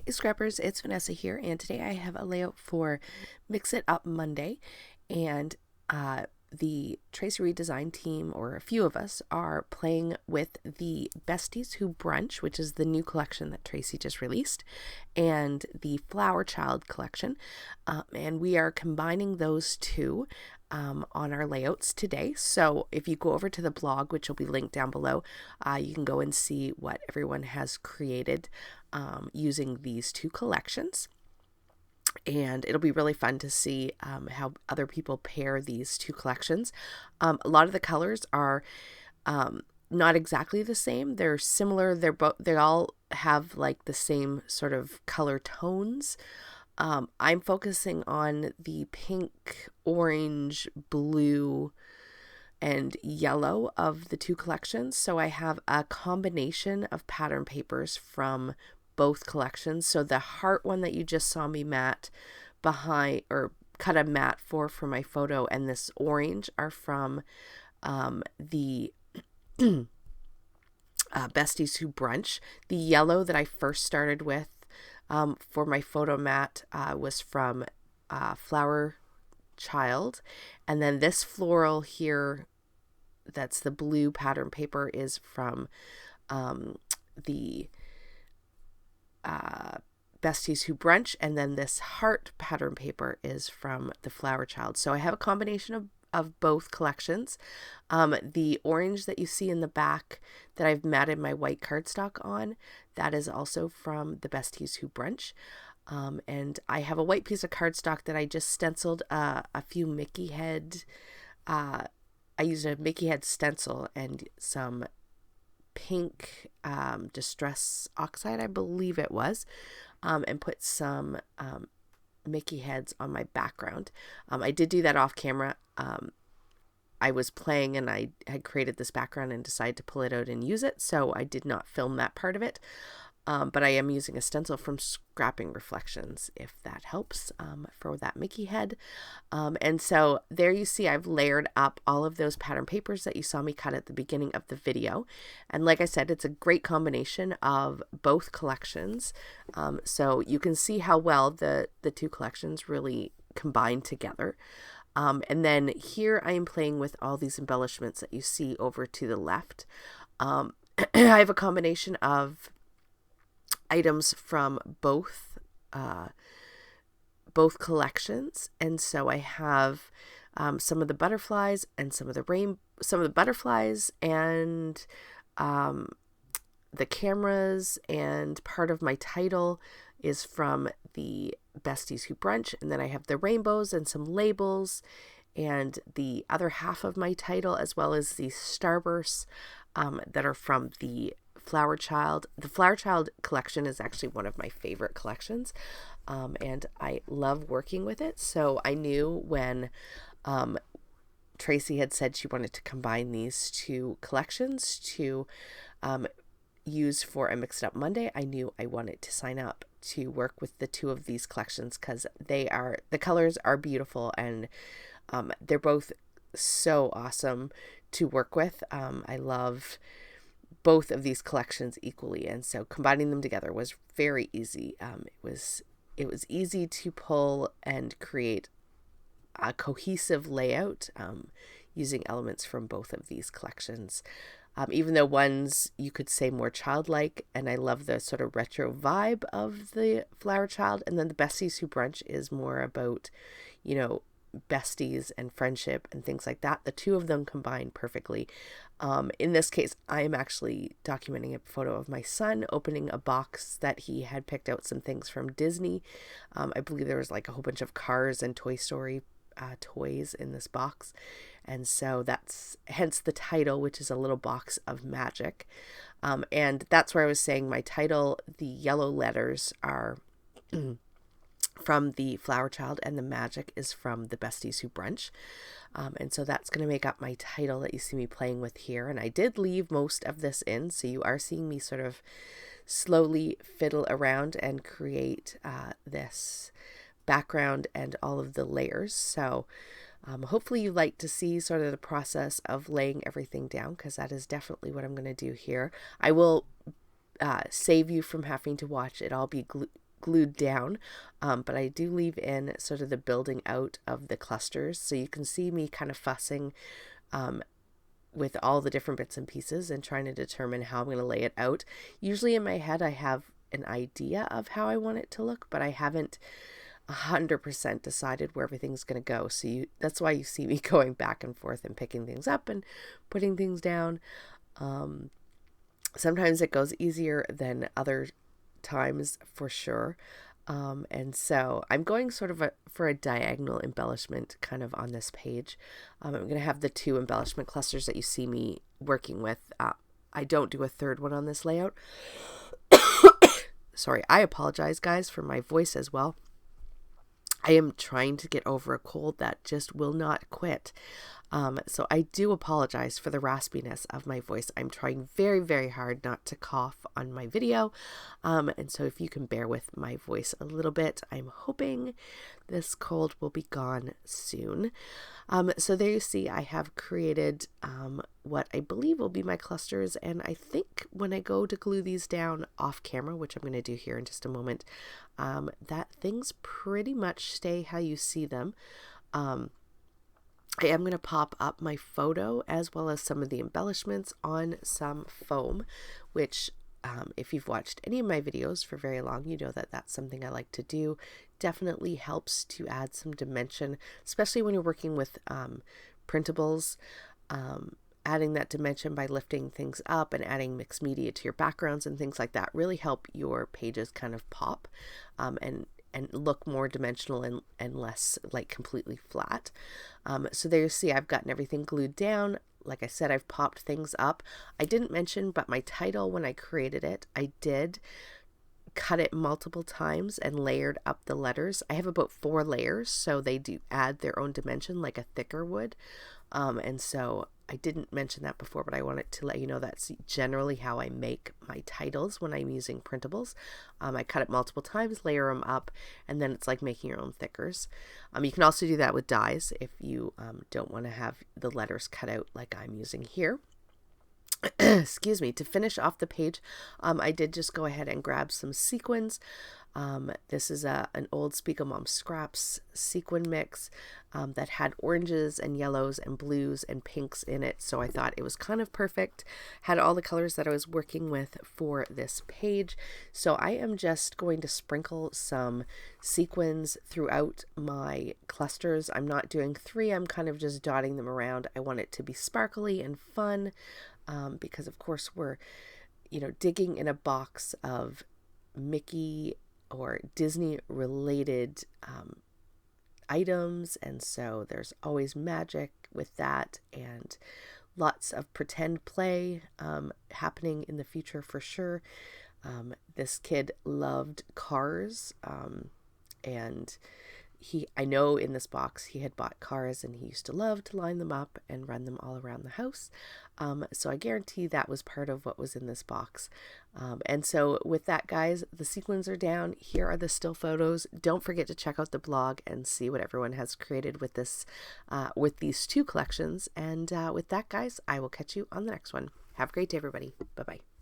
Hey Scrappers, it's Vanessa here, and today I have a layout for Mix It Up Monday, and the Traci redesign team, or a few of us, are playing with the Besties Who Brunch, which is the new collection that Traci just released, and the Flower Child collection, and we are combining those two on our layouts today. So if you go over to the blog, which will be linked down below, you can go and see what everyone has created using these two collections. And it'll be really fun to see how other people pair these two collections. A lot of the colors are not exactly the same. They're similar. They all have like the same sort of color tones. I'm focusing on the pink, orange, blue, and yellow of the two collections. So I have a combination of pattern papers from both collections. So the heart one that you just saw me mat behind, or cut a mat for my photo, and this orange are from the Besties Who Brunch. The yellow that I first started with for my photo mat was from Flower Child, and then this floral here, that's the blue pattern paper, is from the Besties Who Brunch, and then this heart pattern paper is from the Flower Child. So I have a combination of both collections. The orange that you see in the back that I've matted my white cardstock on, that is also from the Besties Who Brunch. And I have a white piece of cardstock that I just stenciled a few Mickey head. I used a Mickey head stencil and some pink distress oxide, I believe it was, and put some Mickey heads on my background. I did do that off camera. I was playing and I had created this background and decided to pull it out and use it, so I did not film that part of it. But I am using a stencil from Scrapping Reflections, if that helps, for that Mickey head. And so there you see I've layered up all of those pattern papers that you saw me cut at the beginning of the video. And like I said, it's a great combination of both collections. So you can see how well the two collections really combine together. And then here I am playing with all these embellishments that you see over to the left. I have a combination of items from both collections, and so I have some of the butterflies and some of the butterflies and the cameras, and part of my title is from the Besties Who Brunch, and then I have the rainbows and some labels, and the other half of my title, as well as the starbursts that are from the Flower Child. The Flower Child collection is actually one of my favorite collections, and I love working with it. So I knew when Traci had said she wanted to combine these two collections to use for a Mixed Up Monday, I knew I wanted to sign up to work with the two of these collections, because the colors are beautiful, and they're both so awesome to work with. I love both of these collections equally, and so combining them together was very easy. It was easy to pull and create a cohesive layout using elements from both of these collections. Even though one's, you could say, more childlike, and I love the sort of retro vibe of the Flower Child, and then the Besties Who Brunch is more about, besties and friendship and things like that. The two of them combine perfectly. In this case, I am actually documenting a photo of my son opening a box that he had picked out some things from Disney. I believe there was like a whole bunch of Cars and Toy Story toys in this box, and so that's hence the title, which is a little box of magic. And that's where I was saying my title, the yellow letters are from the Flower Child, and the magic is from the Besties Who Brunch. And so that's going to make up my title that you see me playing with here. And I did leave most of this in, so you are seeing me sort of slowly fiddle around and create this background and all of the layers. So hopefully you like to see sort of the process of laying everything down, because that is definitely what I'm going to do here. I will save you from having to watch it all be glued down, but I do leave in sort of the building out of the clusters. So you can see me kind of fussing with all the different bits and pieces and trying to determine how I'm going to lay it out. Usually in my head, I have an idea of how I want it to look, but I haven't 100% decided where everything's going to go. So that's why you see me going back and forth and picking things up and putting things down. Sometimes it goes easier than other times for sure. And so I'm going sort of for a diagonal embellishment kind of on this page. I'm going to have the 2 embellishment clusters that you see me working with. I don't do a third one on this layout. Sorry, I apologize, guys, for my voice as well. I am trying to get over a cold that just will not quit. So I do apologize for the raspiness of my voice. I'm trying very, very hard not to cough on my video. And so if you can bear with my voice a little bit, I'm hoping this cold will be gone soon. So there you see, I have created what I believe will be my clusters. And I think when I go to glue these down off camera, which I'm going to do here in just a moment, that things pretty much stay how you see them. I am going to pop up my photo as well as some of the embellishments on some foam, which if you've watched any of my videos for very long, you know that that's something I like to do. Definitely helps to add some dimension, especially when you're working with printables. Adding that dimension by lifting things up and adding mixed media to your backgrounds and things like that really help your pages kind of pop and look more dimensional and less like completely flat. So there you see I've gotten everything glued down. Like I said, I've popped things up. I didn't mention, but my title, when I created it, I did cut it multiple times and layered up the letters. I have about 4 layers, so they do add their own dimension like a thicker would. And so I didn't mention that before, but I wanted to let you know that's generally how I make my titles when I'm using printables. I cut it multiple times, layer them up, and then it's like making your own thickers. You can also do that with dies if you don't want to have the letters cut out like I'm using here. Excuse me. To finish off the page, I did just go ahead and grab some sequins. This is an old Speak Mom Scraps sequin mix that had oranges and yellows and blues and pinks in it. So I thought it was kind of perfect. Had all the colors that I was working with for this page. So I am just going to sprinkle some sequins throughout my clusters. I'm not doing 3. I'm kind of just dotting them around. I want it to be sparkly and fun because of course we're, digging in a box of Mickey or Disney related items, and so there's always magic with that and lots of pretend play happening in the future for sure. This kid loved cars, and I know in this box he had bought cars and he used to love to line them up and run them all around the house. So I guarantee that was part of what was in this box. And so with that, guys, the sequins are down. Here are the still photos. Don't forget to check out the blog and see what everyone has created with this, with these 2 collections. And with that, guys, I will catch you on the next one. Have a great day, everybody. Bye-bye.